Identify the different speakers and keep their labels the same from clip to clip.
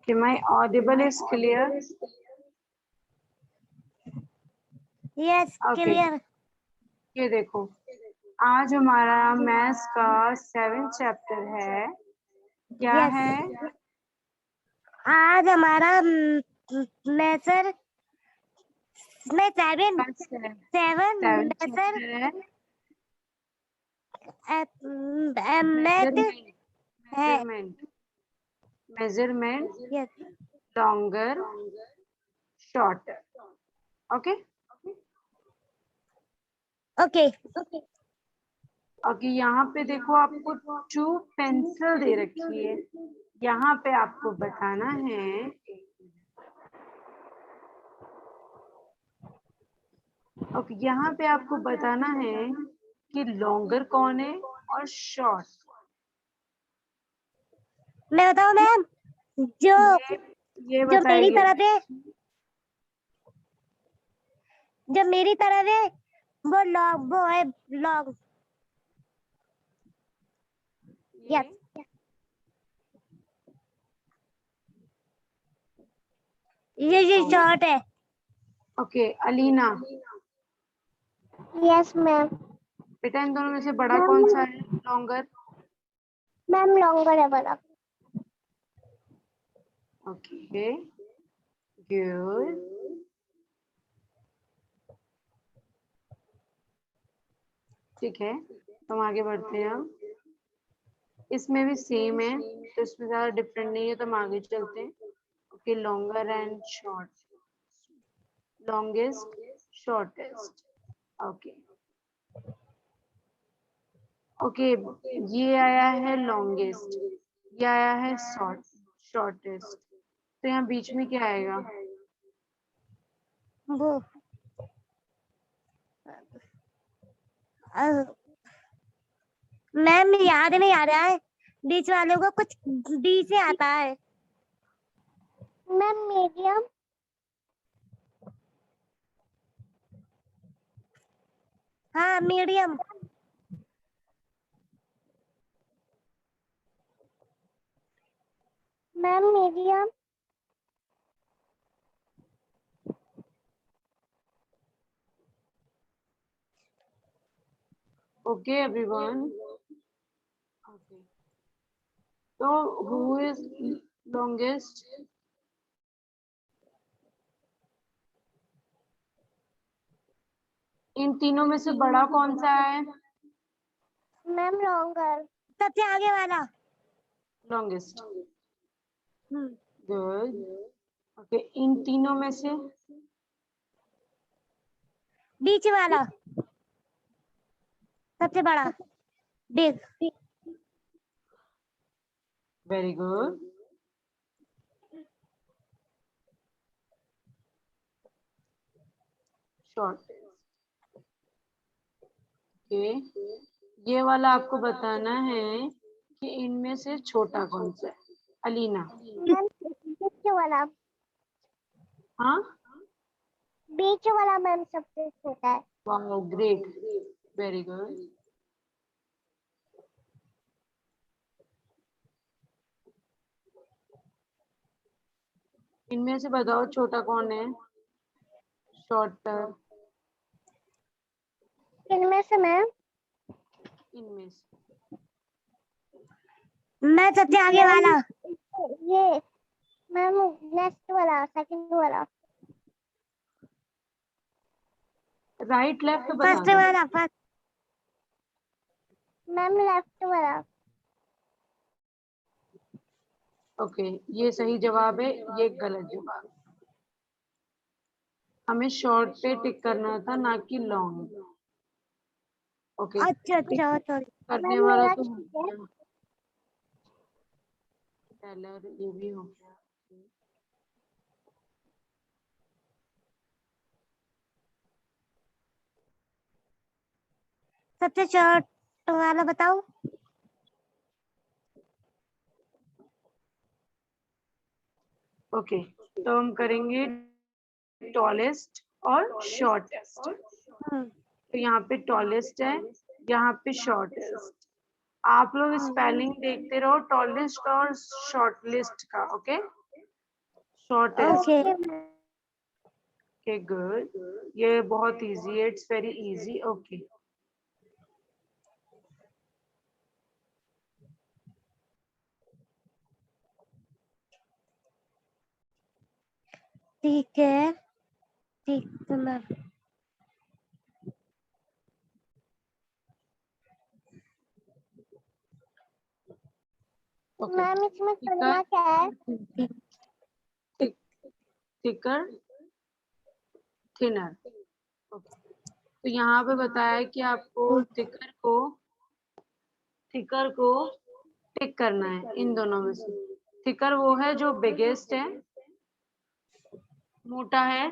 Speaker 1: Okay, my audible is clear?
Speaker 2: Yes,
Speaker 1: Okay,
Speaker 2: clear.
Speaker 1: ये देखो, आज हमारा मैथ्स का 7th चैप्टर है। क्या
Speaker 2: Yes.
Speaker 1: है?
Speaker 2: आज हमारा लेसर में सेवन
Speaker 1: सेवन
Speaker 2: लेसर
Speaker 1: चैप्टर है।
Speaker 2: मैथ है।
Speaker 1: Measurement
Speaker 2: Yes.
Speaker 1: Longer shorter. Okay
Speaker 2: Okay.
Speaker 1: Okay, यहाँ पे देखो आपको 2 पेंसिल दे रखी है। यहाँ पे आपको बताना है, ओके, यहाँ पे आपको बताना है कि लॉन्गर कौन है और शॉर्ट।
Speaker 2: मैं बताऊं मैम, जो
Speaker 1: ये
Speaker 2: जो मेरी
Speaker 1: बताइए।
Speaker 2: तरफ है, जो मेरी तरफ है वो लॉन्ग, वो है लॉन्ग। यस, ये शॉर्ट है।
Speaker 1: Okay Alina,
Speaker 2: yes ma'am.
Speaker 1: बेटा इन दोनों में से बड़ा कौन सा है, लॉन्गर?
Speaker 2: मैम लॉन्गर है बड़ा।
Speaker 1: Okay good. ठीक है, तो हम आगे बढ़ते हैं। अब इसमें भी सेम है, तो इसमें ज्यादा डिफरेंट नहीं है, तो हम आगे चलते हैं। Okay, longer and short, longest shortest. Okay okay, ये आया है लॉन्गेस्ट, ये आया है शॉर्टेस्ट, तो यहाँ बीच में क्या आएगा?
Speaker 2: वो मैम याद नहीं आ रहा है, बीच वालों को कुछ डी से आता है। Ma'am medium. हाँ medium. Ma'am medium.
Speaker 1: Okay everyone, okay, तो हु इज लॉन्गेस्ट? इन तीनों में से बड़ा कौन सा है?
Speaker 2: मैम लॉन्गर, सबसे आगे वाला।
Speaker 1: Longest, good. ओके, इन तीनों में से
Speaker 2: बीच वाला सबसे बड़ा, big.
Speaker 1: Very good. Short, okay, ये वाला आपको बताना है कि इनमें से छोटा कौन सा है। अलीना?
Speaker 2: मैम बीच वाला।
Speaker 1: हाँ,
Speaker 2: बीच वाला मैम सबसे छोटा है।
Speaker 1: Wow great, very good. इनमें से बताओ छोटा कौन है, शॉर्टर?
Speaker 2: इनमें से मैम,
Speaker 1: इनमें से
Speaker 2: मैं सबसे आगे वाला। ये मैम नेक्स्ट वाला, सेकंड वाला।
Speaker 1: राइट लेफ्ट बता
Speaker 2: फर्स्ट
Speaker 1: दो।
Speaker 2: वाला, फर्स्ट। मैम लेफ्ट वाला।
Speaker 1: ओके, ये सही जवाब है, ये गलत जवाब। हमें शॉर्ट पे टिक करना था, ना कि लॉन्ग। ओके,
Speaker 2: अच्छा अच्छा, सॉरी
Speaker 1: करने
Speaker 2: मैम।
Speaker 1: वाला
Speaker 2: मेरा
Speaker 1: तो हो
Speaker 2: ठीक है।
Speaker 1: गया, टेलर ये भी हो गया।
Speaker 2: सबसे शॉर्ट वाला बताओ।
Speaker 1: ओके, तो हम करेंगे टॉलेस्ट और शॉर्टेस्ट। तो यहाँ पे टॉलेस्ट है, यहाँ पे शॉर्टेस्ट। आप लोग स्पेलिंग देखते रहो, टॉलेस्ट और शॉर्टलिस्ट का। Okay, shortest.
Speaker 2: Okay
Speaker 1: okay good, ये बहुत इजी है, इट्स वेरी इजी। ओके
Speaker 2: ठीक है, ठीक तो मैम।
Speaker 1: ओके।
Speaker 2: मैम इसमें करना क्या है?
Speaker 1: Thicker, thinner. तो यहाँ पे बताया है कि आपको थिकर को टिक करना है इन दोनों में से। थिकर वो है जो बिगेस्ट है, मोटा है,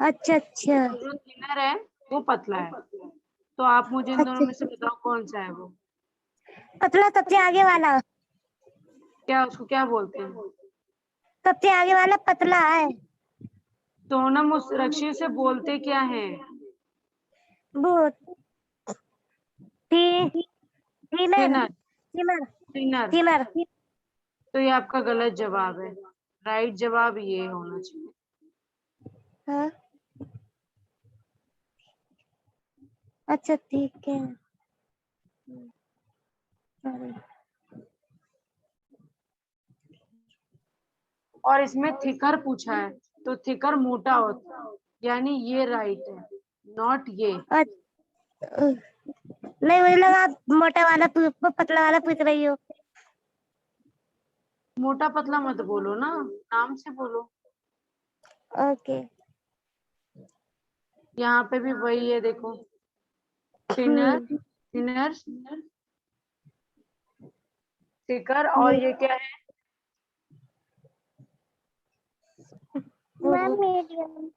Speaker 2: अच्छा अच्छा
Speaker 1: और जो थिनर है वो पतला है। तो आप मुझे इन दोनों
Speaker 2: अच्छा।
Speaker 1: में से बताओ कौन सा है वो।
Speaker 2: पतला सबसे आगे वाला,
Speaker 1: क्या उसको क्या बोलते हैं?
Speaker 2: सबसे आगे वाला पतला है।
Speaker 1: सोनम उस रक्षी से बोलते क्या है?
Speaker 2: वो थी thinner
Speaker 1: thinner,
Speaker 2: thinner
Speaker 1: thinner.
Speaker 2: Thinner.
Speaker 1: तो ये आपका गलत जवाब है, राइट जवाब ये होना चाहिए।
Speaker 2: हाँ अच्छा ठीक है। सॉरी।
Speaker 1: और इसमें थिकर पूछा है, तो थिकर मोटा होता है, यानी ये राइट है, नॉट ये।
Speaker 2: नहीं मुझे लगा आप मोटा वाला पतला वाला पूछ रही हो।
Speaker 1: मोटा पतला मत बोलो ना, नाम से बोलो।
Speaker 2: ओके
Speaker 1: यहाँ पे भी वही है, देखो, थिनर, थिनर, थिकर, और ये क्या है?
Speaker 2: Ma'am medium.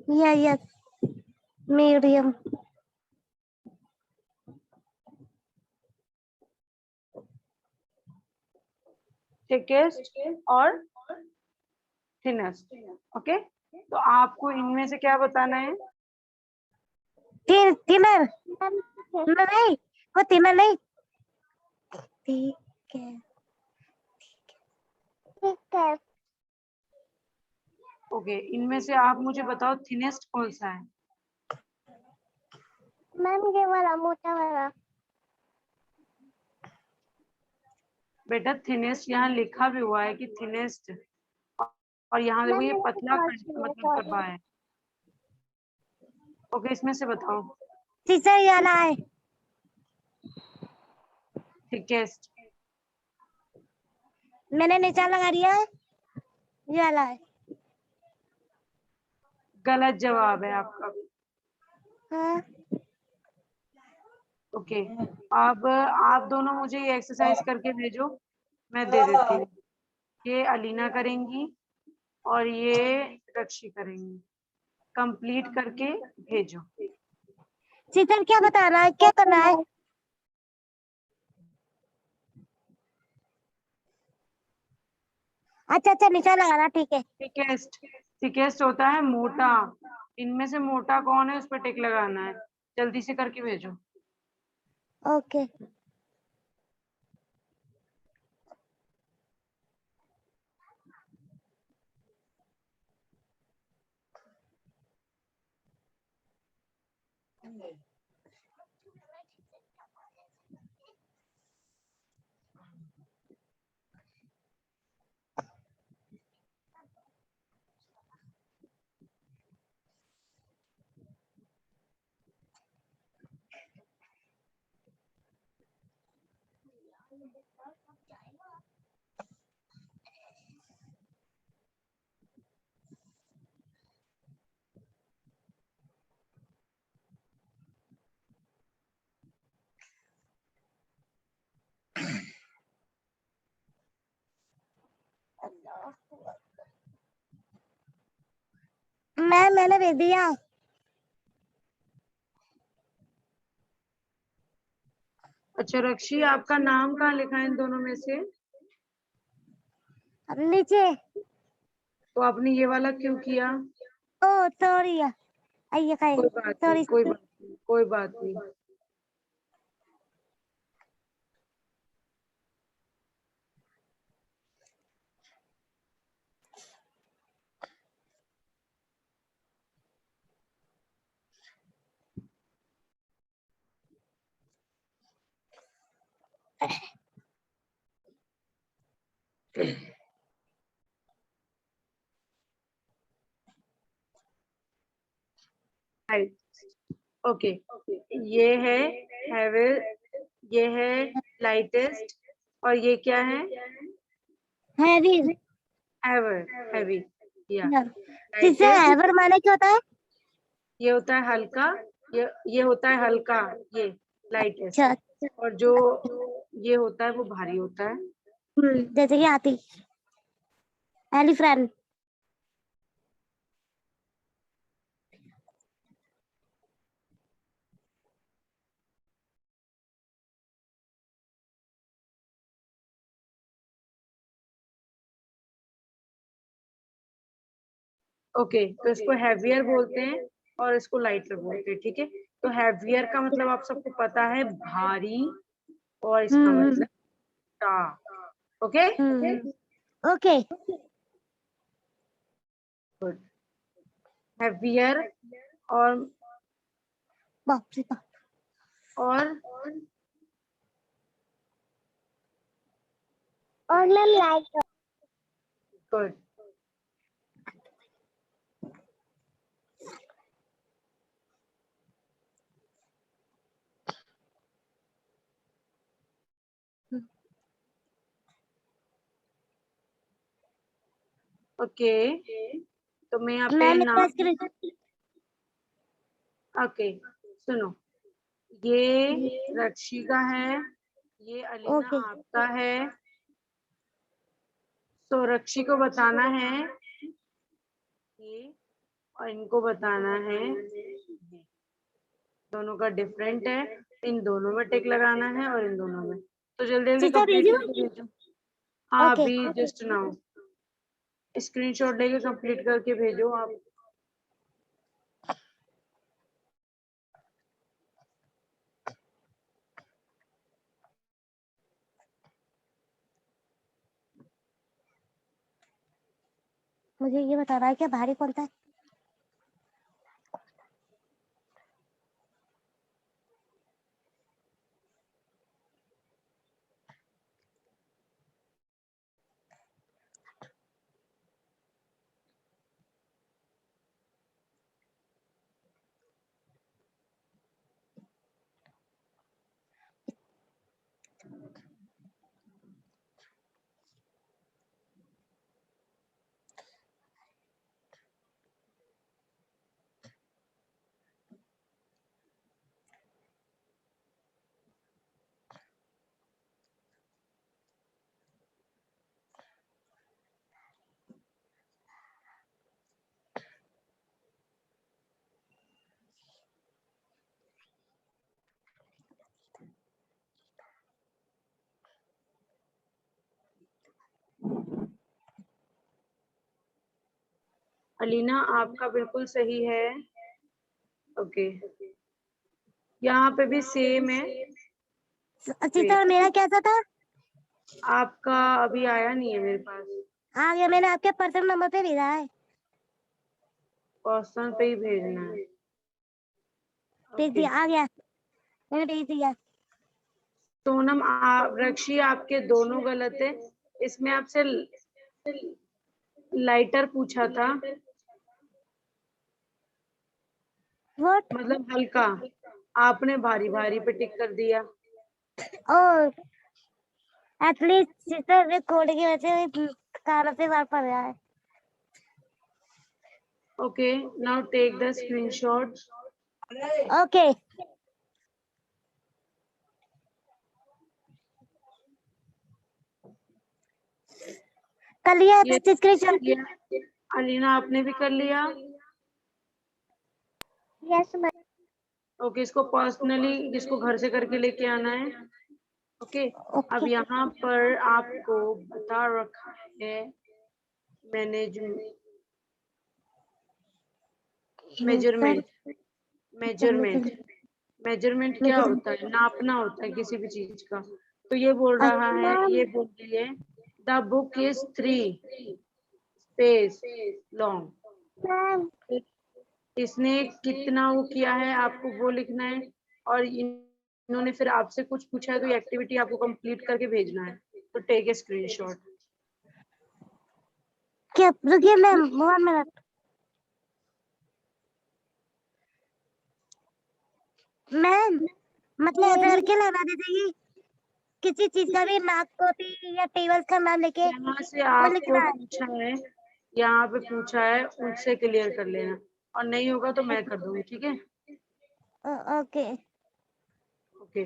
Speaker 2: Yes medium.
Speaker 1: Thickest और थिनेस्ट। ओके, तो आपको इनमें से क्या बताना है?
Speaker 2: थिनर नहीं, वो थिनर नहीं। ठीक है ठीक है।
Speaker 1: ओके, इनमें से आप मुझे बताओ थिनेस्ट कौन सा है?
Speaker 2: मैम ये वाला मोटा वाला।
Speaker 1: बेटा थिनेस्ट यहाँ लिखा भी हुआ है कि थिनेस्ट, और यहाँ देखो
Speaker 2: मैम
Speaker 1: ये
Speaker 2: मैंने
Speaker 1: पतला
Speaker 2: सर्च किया,
Speaker 1: मतलब
Speaker 2: सॉरी।
Speaker 1: डब्बा है। ओके, इसमें से बताओ।
Speaker 2: शीशा ये वाला है।
Speaker 1: थिकेस्ट।
Speaker 2: मैंने नीचा लगा दिया है, ये वाला है।
Speaker 1: गलत जवाब है आपका।
Speaker 2: हाँ
Speaker 1: ओके, अब आप दोनों मुझे ये एक्सरसाइज करके भेजो, मैं दे देती हूँ। ये अलीना करेंगी और ये रक्षी करेंगी, कंप्लीट करके भेजो।
Speaker 2: शीतल क्या बता रहा है, क्या करना है? अच्छा अच्छा नीचा लगा रहा, ठीक है।
Speaker 1: थिकेस्ट, थिकेस्ट होता है मोटा, इनमें से मोटा कौन है उस पर टिक लगाना है, जल्दी से करके भेजो।
Speaker 2: ओके मैंने भेज दिया।
Speaker 1: अच्छा रक्षी, आपका नाम कहाँ लिखा है इन दोनों में से?
Speaker 2: अब नीचे।
Speaker 1: तो आपने ये वाला क्यों किया?
Speaker 2: ओ सॉरी, आइए खाए।
Speaker 1: कोई बात नहीं,
Speaker 2: सॉरी
Speaker 1: कोई बात नहीं, कोई बात नहीं। ओके, ये है हैवी, ये है लाइटेस्ट, और ये क्या है?
Speaker 2: हैवी।
Speaker 1: हैवर, हैवी, या
Speaker 2: जिससे
Speaker 1: लाइटेस्ट।
Speaker 2: हैवर माने क्या होता है?
Speaker 1: ये होता है हल्का, ये होता है हल्का, ये लाइटेस्ट।
Speaker 2: अच्छा।
Speaker 1: और जो ये होता है वो भारी होता है।
Speaker 2: जैसे कि हाथी, एलिफेंट।
Speaker 1: ओके, तो इसको हैवियर बोलते हैं और इसको लाइटर बोलते हैं, ठीक है। तो हैवियर का मतलब आप सबको पता है भारी, और इसका मतलब टा। Okay,
Speaker 2: okay.
Speaker 1: गुड। हैवियर और
Speaker 2: बाप रे बाप।
Speaker 1: और
Speaker 2: और मैम लाइट।
Speaker 1: गुड। ओके, तो मैं यहाँ पे
Speaker 2: मैम इसका
Speaker 1: नाम,
Speaker 2: स्क्रीन।
Speaker 1: ओके सुनो, ये रक्षिका है, ये अलीना
Speaker 2: ओके।
Speaker 1: आपका है। तो रक्षी को बताना है ये, और इनको बताना है ये। दोनों का डिफरेंट है, इन दोनों में टिक लगाना है और इन दोनों में। तो जल्दी जल्दी
Speaker 2: सीधा
Speaker 1: कंप्लीट
Speaker 2: भेजू।
Speaker 1: करके भेजो। हाँ,
Speaker 2: ओके।
Speaker 1: अभी जस्ट नाउ स्क्रीनशॉट लेके कंप्लीट करके भेजो आप।
Speaker 2: मुझे ये बता रहा है क्या भारी कौन सा है?
Speaker 1: अलीना आपका बिल्कुल सही है। ओके, यहाँ पे भी सेम है।
Speaker 2: सीता और मेरा कैसा था?
Speaker 1: आपका अभी आया नहीं है मेरे पास,
Speaker 2: आ गया, मैंने आपके पर्सनल नंबर पे भेजा है।
Speaker 1: पर्सनल पे ही भेजना है।
Speaker 2: भेज
Speaker 1: ओके,
Speaker 2: दिया, आ गया, मैंने भेज दिया।
Speaker 1: सोनम आप, रक्षी आपके दोनों गलत है। इसमें आपसे लाइटर पूछा था,
Speaker 2: व्हाट?
Speaker 1: मतलब हल्का, आपने भारी भारी पे टिक कर दिया।
Speaker 2: और एटलीस्ट सिस्टर कोड की वजह से कानों पे बात पड़ रहा है।
Speaker 1: Okay, now take the screenshot.
Speaker 2: Okay. कर लिया
Speaker 1: ये
Speaker 2: स्क्रीनशॉट।
Speaker 1: ये अलीना आपने भी कर लिया।
Speaker 2: Yes ma'am.
Speaker 1: ओके, इसको पर्सनली जिसको घर से करके लेके आना है। ओके, अब
Speaker 2: ओके।
Speaker 1: यहाँ पर आपको बता रखा है मैनेजमेंट, मेजरमेंट, मेजरमेंट, मेजरमेंट क्या होता है? नापना होता है किसी भी चीज का। तो ये बोल रहा है, ये बोल रही है the book is 3 space long. इसने कितना वो किया है आपको वो लिखना है, और इन्होंने फिर आपसे कुछ पूछा है तो ये एक्टिविटी आपको कंप्लीट करके भेजना है। तो टेक ए स्क्रीनशॉट।
Speaker 2: क्या, रुकिए मैम 1 मिनट। मैम मतलब ऐसा करके लगा देते कि किसी चीज का भी नाम कॉपी या टेबल्स का नाम लेके
Speaker 1: यहाँ से
Speaker 2: वो
Speaker 1: आपको
Speaker 2: लिखना है।
Speaker 1: पूछा है, यहाँ पे पूछा है, उससे क्लियर कर लेना, और नहीं होगा तो मैं कर दूंगी, ठीक है।
Speaker 2: ओके
Speaker 1: ओके,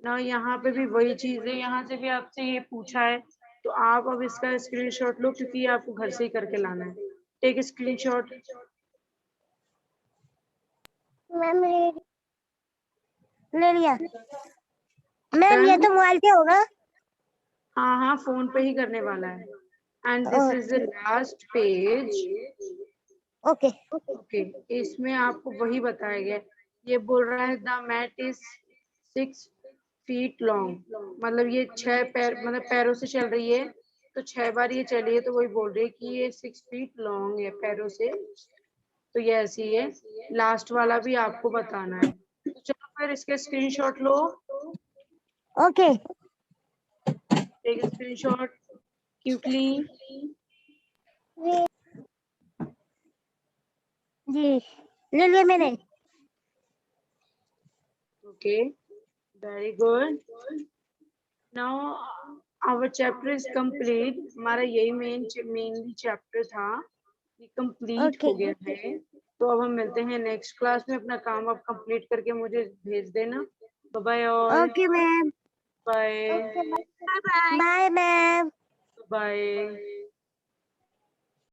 Speaker 1: ना यहाँ पे भी वही चीज है, यहाँ से भी आपसे ये पूछा है, तो आप अब इसका स्क्रीनशॉट लो, क्योंकि ये आपको घर से ही करके लाना है। Take screenshot.
Speaker 2: मैम ले लिया। मैम ये तो मोबाइल पे होगा।
Speaker 1: हाँ हाँ, फोन पे ही करने वाला है। And this is the last page.
Speaker 2: Okay
Speaker 1: okay, इसमें आपको वही बताया गया है। ये बोल रहा है the mat is 6 feet long, मतलब ये 6 पैर, मतलब पैरों से चल रही है, तो 6 बार ये चली है, तो वही बोल रही है कि ये 6 फीट लॉन्ग है पैरों से, तो ये ऐसी है। लास्ट वाला भी आपको बताना है, तो चलो फिर इसके स्क्रीनशॉट लो।
Speaker 2: Okay
Speaker 1: take screenshot quickly.
Speaker 2: जी ले लिया मैंने।
Speaker 1: Okay, very good. Now our chapter is complete. हमारा यही मेनली चैप्टर था, ये कंप्लीट
Speaker 2: ओके
Speaker 1: हो गया है। तो अब हम मिलते हैं नेक्स्ट क्लास में। अपना काम आप कंप्लीट करके मुझे भेज देना। Bye all.
Speaker 2: Okay ma'am.
Speaker 1: Bye
Speaker 2: bye ma'am.
Speaker 1: Bye.